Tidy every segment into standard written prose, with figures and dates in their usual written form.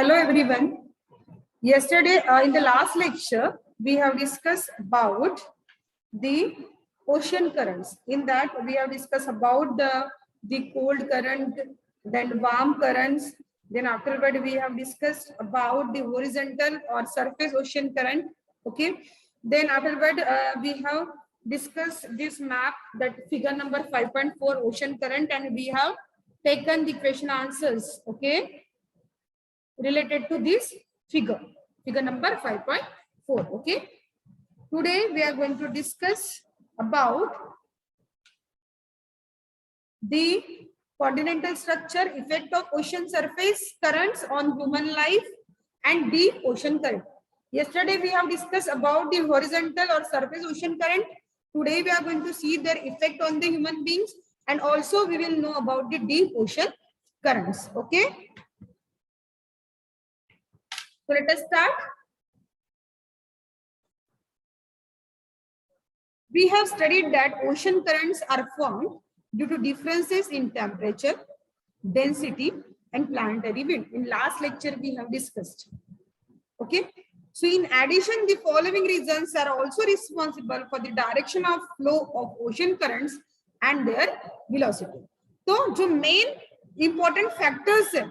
Hello everyone. Yesterday, in the last lecture, we have discussed about the ocean currents. In that, we have discussed about the cold current, then warm currents. Then afterward, we have discussed about the horizontal or surface ocean current. Okay. Then afterward, we have discussed this map, that figure number 5.4 ocean current, and we have taken the question answers. Okay, related to this figure number 5.4. okay, today we are going to discuss about the continental structure, effect of ocean surface currents on human life, and deep ocean current. Yesterday we have discussed about the horizontal or surface ocean current. Today we are going to see their effect on the human beings, and also we will know about the deep ocean currents. Okay, so let us start. We have studied that ocean currents are formed due to differences in temperature, density, and planetary wind. In last lecture, we have discussed. Okay. So in addition, the following reasons are also responsible for the direction of flow of ocean currents and their velocity. So, जो main important factors हैं,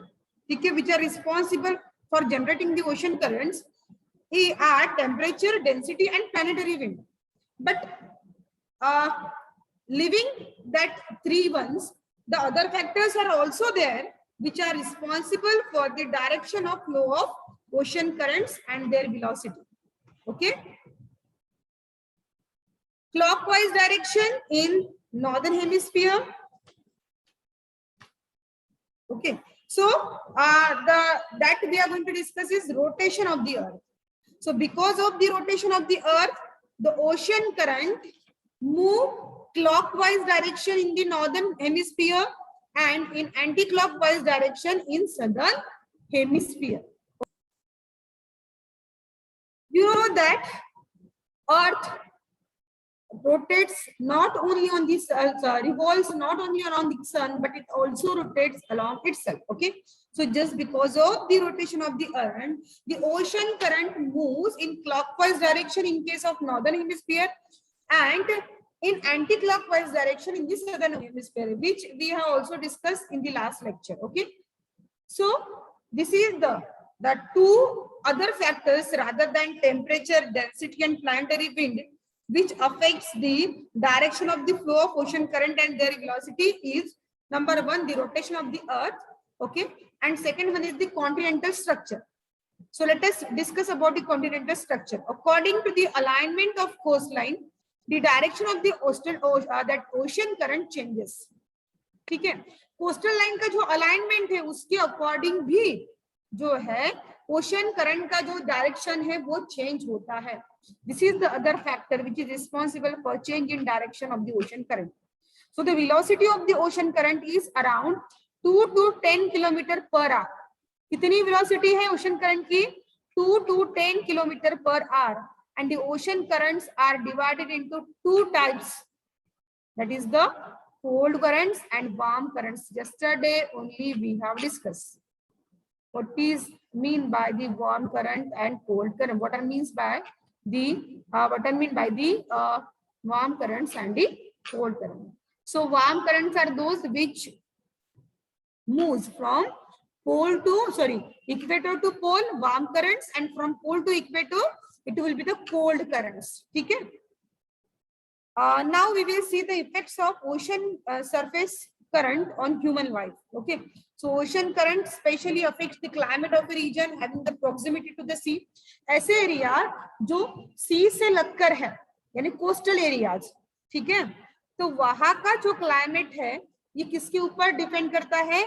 ठीक है, which are responsible for generating the ocean currents are temperature, density, and planetary wind. But leaving that three ones, the other factors are also there which are responsible for the direction of flow of ocean currents and their velocity. Okay, clockwise direction in northern hemisphere. Okay, so that we are going to discuss is rotation of the earth. So because of the rotation of the earth, the ocean current move clockwise direction in the northern hemisphere and in anti-clockwise direction in southern hemisphere. You know that earth rotates not only on the sun, revolves not only around the sun, but it also rotates along itself. Okay, so just because of the rotation of the earth, the ocean current moves in clockwise direction in case of northern hemisphere and in anti-clockwise direction in the southern hemisphere, which we have also discussed in the last lecture. Okay, so this is the two other factors rather than temperature, density, and planetary wind which affects the direction of the flow of ocean current and their velocity is number one, the rotation of the earth. Okay, and second one is the continental structure. So let us discuss about the continental structure. According to the alignment of coastline, the direction of the that ocean current changes. ठीक है, coastal line का जो alignment है उसके according भी जो है ocean current का जो डायरेक्शन है वो चेंज होता है. This is the other factor which is responsible for change in direction of the ocean current. So the velocity of the ocean current is around 2 to 10 km per hour. कितनी velocity है ocean current की? 2 to 10 km per hour. And the ocean currents are divided into two types. That is the cold currents and warm currents. Yesterday only we have discussed what is mean by the warm current and cold current. What I means by the warm currents and the cold current. So warm currents are those which moves from equator to pole, warm currents, and from pole to equator it will be the cold currents. Okay. Now we will see the effects of ocean surface current on human life. Okay, so ocean current specially affects the climate of a region having the proximity to the sea. ऐसे area जो सी से लगकर है यानी coastal areas, ठीक है, तो वहां का जो क्लाइमेट है ये किसके ऊपर डिपेंड करता है?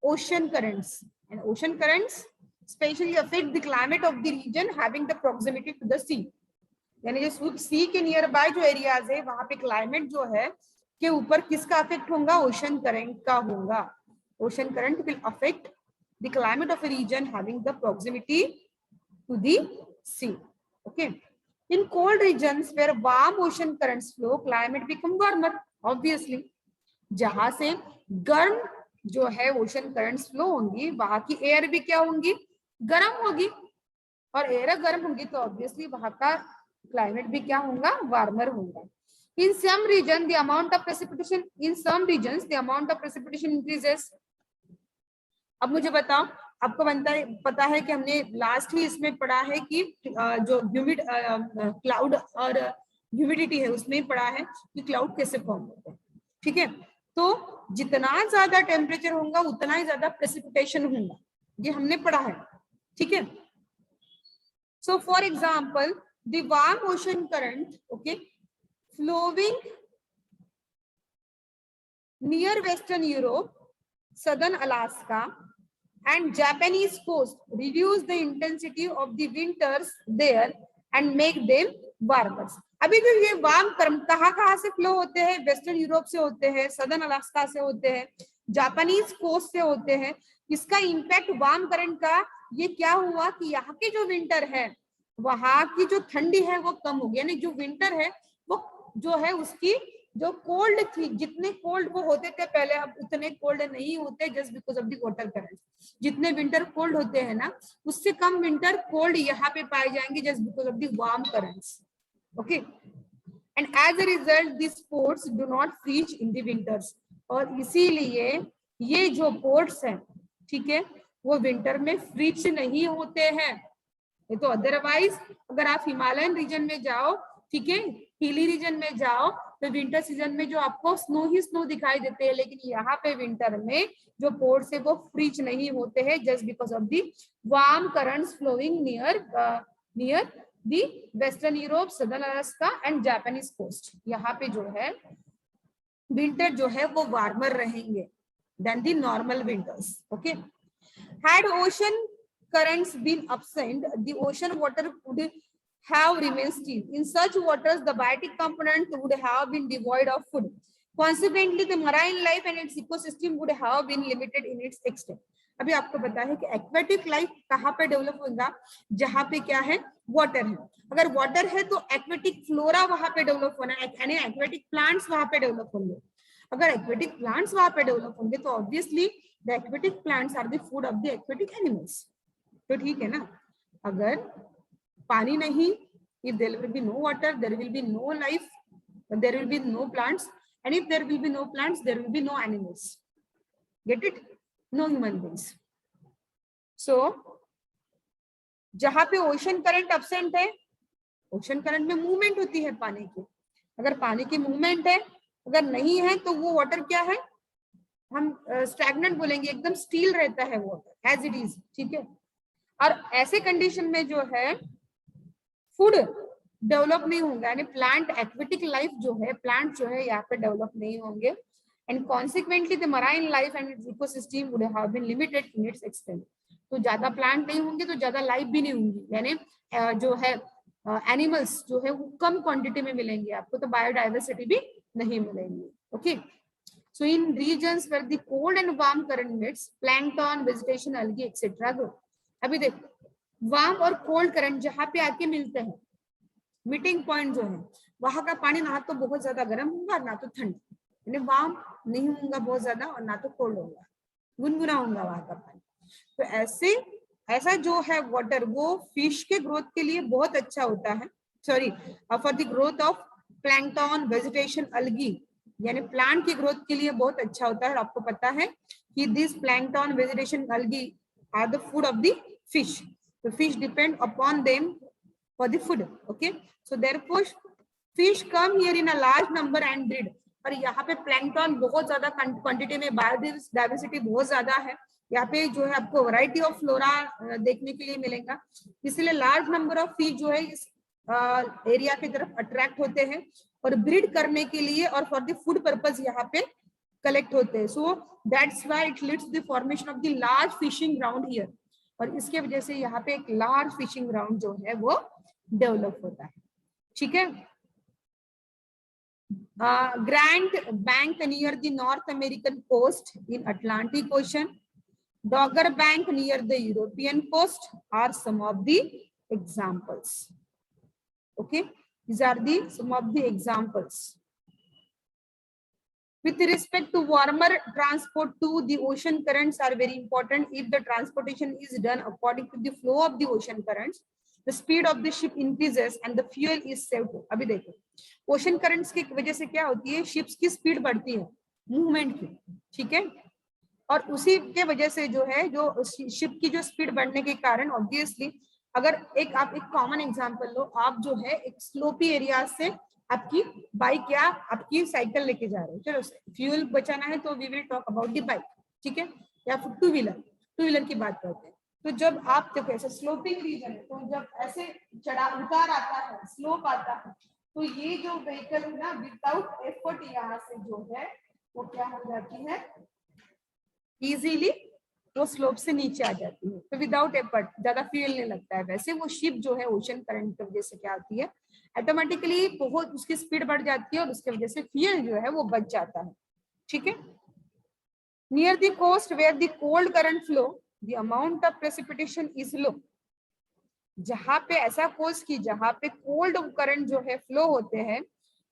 Ocean currents. And ocean currents specially affect the climate of the region having the proximity to the sea. यानी जो सी के नियर बाय जो एरियाज है वहां पे क्लाइमेट जो है के ऊपर किसका अफेक्ट होगा? ओशन करंट का होगा. Ocean current will affect the climate of a region having the proximity to the sea. Okay, in cold regions where warm ocean currents flow climate become warmer. Obviously जहां से गर्म जो है ocean currents flow होंगी वहां की air भी क्या होंगी? गर्म होगी, और एयर गर्म होगी तो ऑब्वियसली वहां का क्लाइमेट भी क्या होगा, वार्मर होगा. In some region, the amount of precipitation, in some regions, the amount of precipitation increases. अब मुझे बताओ, आपको पता है कि हमने लास्ट ही इसमें पढ़ा है कि जो ह्यूमिड क्लाउड और ह्यूमिडिटी है उसमें पढ़ा है कि क्लाउड कैसे फॉर्म होता है. ठीक है, तो जितना ज्यादा टेम्परेचर होगा उतना ही ज्यादा प्रेसिपिटेशन होगा, ये हमने पढ़ा है. ठीक है, so for example the warm ocean current, okay, flowing near Western Europe, Southern Alaska, and Japanese coast reduce the intensity of the winters there and make them warmer. अभी जो ये वार्म करंट कहाँ से फ्लो होते हैं, western Europe से होते हैं, सदर्न अलास्का से होते हैं, जापानीज कोस्ट से होते हैं. इसका इम्पैक्ट वार्म करंट का ये क्या हुआ कि यहाँ की जो विंटर है वहां की जो ठंडी है वो कम हो गई, यानी जो विंटर है वो जो है उसकी जो कोल्ड थी, जितने कोल्ड वो होते थे पहले अब उतने कोल्ड नहीं होते, just because of the water current. जितने विंटर कोल्ड होते हैं ना उससे कम विंटर कोल्ड यहाँ पे पाए जाएंगे just because of the warm currents. Okay, and as a result this ports do not freeze in the winters. और इसीलिए ये जो पोर्ट्स हैं, ठीक है, वो विंटर में फ्रीज नहीं होते हैं. ये तो अदरवाइज अगर आप हिमालयन रीजन में जाओ, ठीक है, हिली रीजन में जाओ तो विंटर सीजन में जो आपको स्नो ही स्नो दिखाई देते हैं, लेकिन यहाँ पे विंटर में जो पोर्ट्स है वो फ्रीज नहीं होते हैं just because of the warm currents flowing near the western Europe, southern Alaska and Japanese coast. यहाँ पे जो है विंटर जो है वो वार्मर रहेंगे then the normal winters. Okay, had ocean currents been absent, the ocean water would have remained still. In such waters, the biotic component would have been devoid of food. Consequently, the marine life and its ecosystem would have been limited in its extent. अभी आपको पता है कि aquatic life कहाँ पे develop होगा, जहाँ पे क्या है, वाटर है. अगर वाटर है तो एक्वेटिक फ्लोरा वहां पे डेवलप होना है, यानी एक्वेटिक प्लांट्स वहां पे डेवलप होंगे. अगर एक्वेटिक प्लांट्स वहां पे डेवलप होंगे तो obviously the aquatic plants are the food of the aquatic animals. तो ठीक है ना, अगर पानी नहीं, if there will be no water, there will be no life, there will be no plants, and if there will be no plants, there will be no animals. Get it? No human beings. So जहां पे ocean current absent है, ocean current में movement होती है पानी की. अगर पानी की मूवमेंट है, अगर नहीं है तो वो वाटर क्या है, हम स्टैग्नेंट बोलेंगे, एकदम स्टील रहता है वाटर एज इट इज. ठीक है, और ऐसे कंडीशन में जो है फूड डेवलप नहीं होगा, यानी प्लांट एक्वेटिक लाइफ जो है, प्लांट जो है यहाँ पे डेवलप नहीं होंगे. And consequently the marine life and its ecosystem would have been limited in its extent. तो ज्यादा प्लांट नहीं होंगे तो ज्यादा लाइफ भी नहीं होंगी, यानी जो है एनिमल्स जो है वो कम क्वांटिटी में मिलेंगे आपको, तो बायोडाइवर्सिटी भी नहीं मिलेंगी. Okay, so in regions where the cold and warm current meets, plankton, vegetation, algae etc. grow. अभी देखो, वार्म और कोल्ड करंट जहां पे आके मिलते हैं, मीटिंग पॉइंट जो है, वहां का पानी ना तो बहुत ज्यादा गर्म होगा ना तो ठंड, यानी वार्म नहीं होगा बहुत ज्यादा और ना तो कोल्ड होगा, गुनगुना होगा वहां का पानी. तो ऐसा जो है वाटर वो फिश के ग्रोथ के लिए बहुत अच्छा होता है, sorry for the growth of plankton, vegetation, algae, यानी प्लांट की ग्रोथ के लिए बहुत अच्छा होता है. और आपको पता है कि this plankton, vegetation, algae are the food of the fish. The fish depend upon them for the food. Okay, so therefore fish come here in a large number and breed. और यहाँ पे प्लैंकटन बहुत ज्यादा quantity में, biodiversity बहुत ज्यादा है यहाँ पे, जो है आपको वैरायटी ऑफ फ्लोरा देखने के लिए मिलेगा. इसलिए लार्ज नंबर ऑफ फिश जो है इस एरिया की तरफ अट्रैक्ट होते हैं और ब्रीड करने के लिए और फॉर द फूड पर्पज यहाँ पे कलेक्ट होते हैं. So that's why it leads the formation of the large fishing ground here. और इसके वजह से यहाँ पे एक लार्ज फिशिंग ग्राउंड जो है वो डेवलप होता है. ठीक है, Grand Bank near the North American coast in Atlantic Ocean, Dogger Bank near the European coast are some of the examples. Okay, these are the some of the examples. With respect to warmer transport too, the ocean currents are very important. If the transportation is done according to the flow of the ocean currents, the speed of the ship increases and the fuel is saved. अभी देखो, ocean currents की वजह से क्या होती है, ships की speed बढ़ती है, movement की, ठीक है, और उसी के वजह से जो है, जो शिप की जो स्पीड बढ़ने के कारण ऑब्वियसली, अगर आप एक कॉमन एग्जांपल लो, आप जो है एक स्लोपी एरिया से आपकी बाइक या आपकी साइकिल लेके जा रहे हो, चलो फ्यूल बचाना है तो we will talk about the bike, ठीक है, या फिर टू व्हीलर की बात करते हैं। तो जब आप देखो ऐसे स्लोपिंग रीजन है, तो जब ऐसे चढ़ाव उतार आता है, स्लोप आता है, तो ये जो व्हीकल है ना, विदाउट एफर्ट यहाँ से जो है वो क्या हो जाती है, इजीली वो स्लोप से नीचे आ जाती है, तो विदाउट एफर्ट, ज्यादा फ्यूल नहीं लगता है। वैसे वो शिप जो है ओशन करंट की वजह से क्या होती है, ऑटोमेटिकली बहुत उसकी स्पीड बढ़ जाती है और उसकी वजह से फ्यूल जो है वो बच जाता है, ठीक है। Near the coast where the cold current flow, the amount of precipitation is low. जहां पे ऐसा कोस्ट की जहां पे कोल्ड करंट जो है फ्लो होते हैं,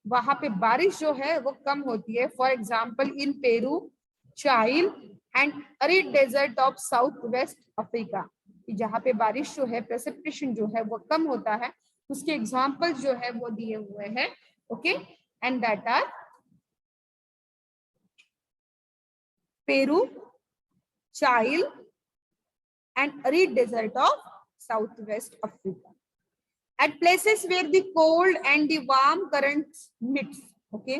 वहां पे बारिश जो है वो कम होती है। For example in Peru, Chile and arid desert of south west Africa, जहाँ पे बारिश जो है, प्रेसिपिटेशन जो है वो कम होता है, उसके एग्जांपल जो है वो दिए हुए हैं, okay, and that are Peru, Chile and arid desert of south west Africa, at places where the cold and the warm currents meets, okay,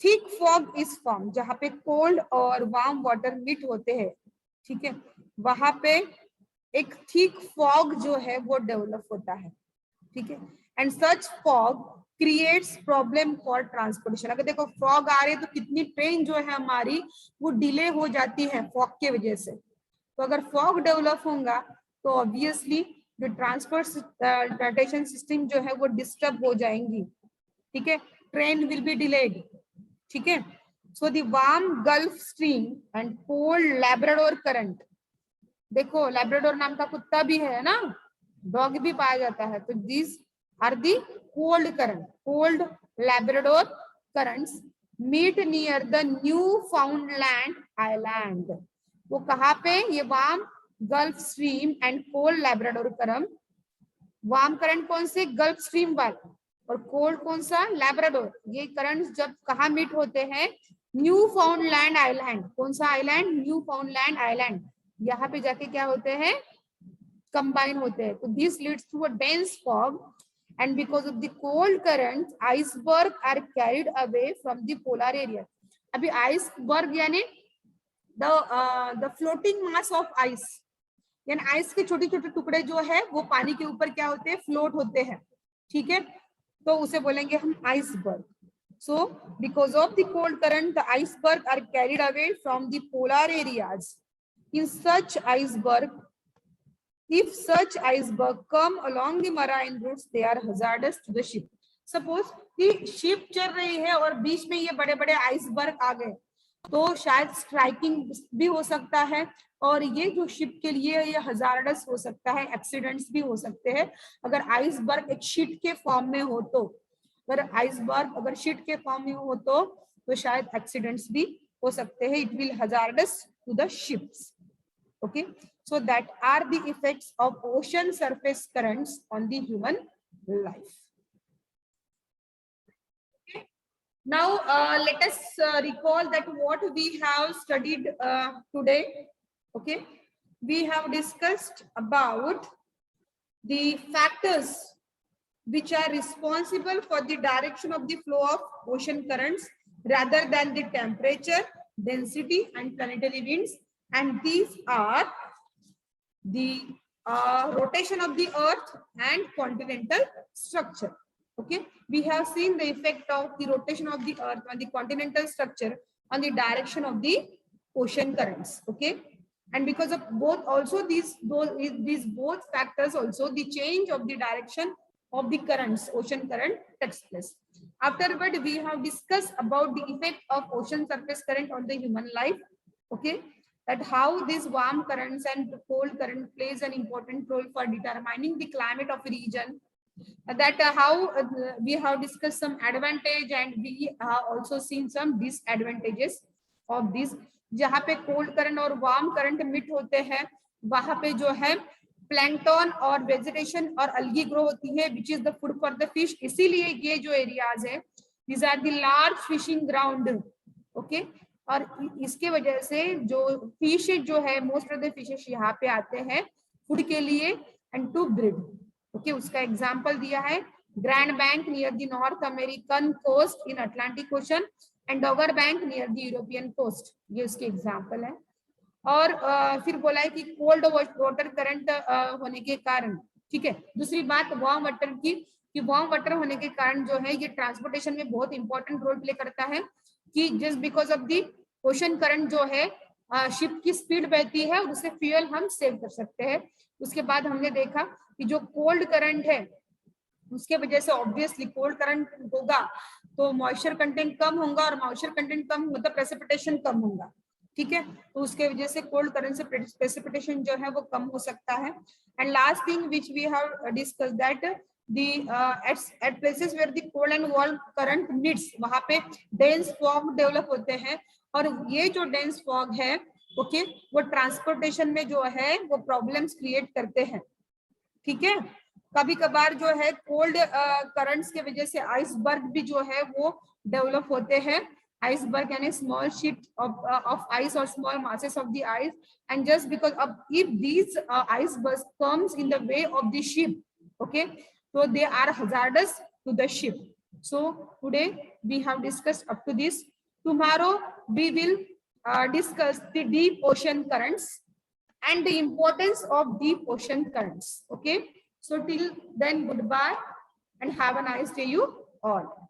thick fog is formed, जहां पे कोल्ड और वार्म वाटर मीट होते हैं, ठीक है, वहां पे एक थिक फॉग जो है वो डेवलप होता है, ठीक है, and such fog creates problem for transportation. अगर देखो फॉग आ रही है तो कितनी ट्रेन जो है हमारी वो डिले हो जाती है फॉग के वजह से। तो अगर फॉग डेवलप होगा तो ऑब्वियसली जो ट्रांसपोर्टेशन सिस्टम जो है वो डिस्टर्ब हो जाएंगी, ठीक है, ट्रेन विल बी डिलेड, ठीक है। So the warm Gulf Stream and cold Labrador current, देखो लैब्राडोर नाम का कुत्ता भी है ना, डॉग भी पाया जाता है, तो this are the cold current, cold Labrador currents meet near the Newfoundland island. वो कहाँ पे, ये warm Gulf Stream and cold Labrador current, warm current कौन से, गल्फ स्ट्रीम वाले, और कोल्ड कौन सा, लैब्राडोर। ये करंट्स जब कहाँ मीट होते हैं, न्यू फाउंडलैंड आइलैंड, कौन सा आइलैंड, न्यू फाउंडलैंड आइलैंड, यहाँ पे जाके क्या होते हैं, कंबाइन होते हैं। तो this leads to a dense fog and because of the cold currents iceberg are carried away from the polar area. अभी आइसबर्ग यानी the floating mass of ice, यानी आइस के छोटे छोटे टुकड़े जो है वो पानी के ऊपर क्या होते हैं, फ्लोट होते हैं, ठीक है, तो उसे बोलेंगे हम iceberg. So because of the cold current the iceberg are carried away from the polar areas. In such iceberg, if such iceberg come along the marine routes, they are hazardous to the ship. Suppose कि ship चल रही है और बीच में ये बड़े बड़े iceberg आ गए, तो शायद स्ट्राइकिंग भी हो सकता है, और ये जो शिप के लिए ये हजार्डस हो सकता है, एक्सीडेंट्स भी हो सकते हैं अगर आइसबर्ग एक शीट के फॉर्म में हो तो। अगर आइसबर्ग अगर शीट के फॉर्म में हो तो शायद एक्सीडेंट्स भी हो सकते हैं, it will hazardous to the ships, okay. So that are the effects of ocean surface currents on the human life. Okay. Now let us recall that what we have studied today, okay. We have discussed about the factors which are responsible for the direction of the flow of ocean currents rather than the temperature, density and planetary winds, and these are the rotation of the earth and continental structure, okay. We have seen the effect of the rotation of the earth on the continental structure on the direction of the ocean currents, okay. And because of both also these both factors, also the change of the direction of the currents, ocean current takes place. Afterward we have discussed about the effect of ocean surface current on the human life, okay, that how these warm currents and cold current plays an important role for determining the climate of a region, that how we have discussed some advantage and we have also seen some disadvantages of this. जहाँ पे cold current और warm current मिट होते हैं वहां पे जो है प्लैंकटन और वेजिटेशन और अलगी ग्रो होती है which is the food for the fish. इसीलिए ये जो एरियाज है these are the large fishing ground. Okay, और इसके वजह से जो फिश जो है मोस्ट ऑफ द फिशेस यहाँ पे आते हैं फूड के लिए एंड टू ब्रीड। ओके, उसका एग्जांपल दिया है Grand Bank near the North American coast in Atlantic Ocean and Dogger Bank near the European coast, ये उसके एग्जांपल है। और फिर बोला है कि कोल्ड वाटर करंट होने के कारण, ठीक है। दूसरी बात वार्म वाटर की, कि वार्म वाटर होने के कारण जो है ये ट्रांसपोर्टेशन में बहुत इंपॉर्टेंट रोल प्ले करता है कि just because of the ocean current जो है शिप की स्पीड बहती है और उससे फ्यूल हम सेव कर सकते हैं। उसके बाद हमने देखा कि जो कोल्ड करंट है उसके वजह से ऑब्वियसली कोल्ड करंट होगा तो मॉइस्चर कंटेंट कम होगा और मॉइस्चर कंटेंट कम मतलब प्रेसिपिटेशन कम होगा, ठीक है। तो उसके वजह से कोल्ड करंट से प्रेसिपिटेशन जो है वो कम हो सकता है। And last thing which we have discuss that at places where the cold and warm current meets वहां पे डेंस फॉग डेवलप होते हैं और ये जो डेंस फॉग है ओके वो ट्रांसपोर्टेशन में जो है वो प्रॉब्लम्स क्रिएट करते हैं, ठीक है। कभी कभार जो है कोल्ड करंट्स के वजह से आइसबर्ग भी जो है वो डेवलप होते हैं। आइसबर्ग यानी small sheet of ice or small masses of the ice, and just because of if these icebergs comes in the way of the ship, okay, so they are hazardous to the ship. So today we have discussed up to this. Tomorrow we will discuss the deep ocean currents and the importance of deep ocean currents. Okay, so till then, goodbye and have a nice day you all.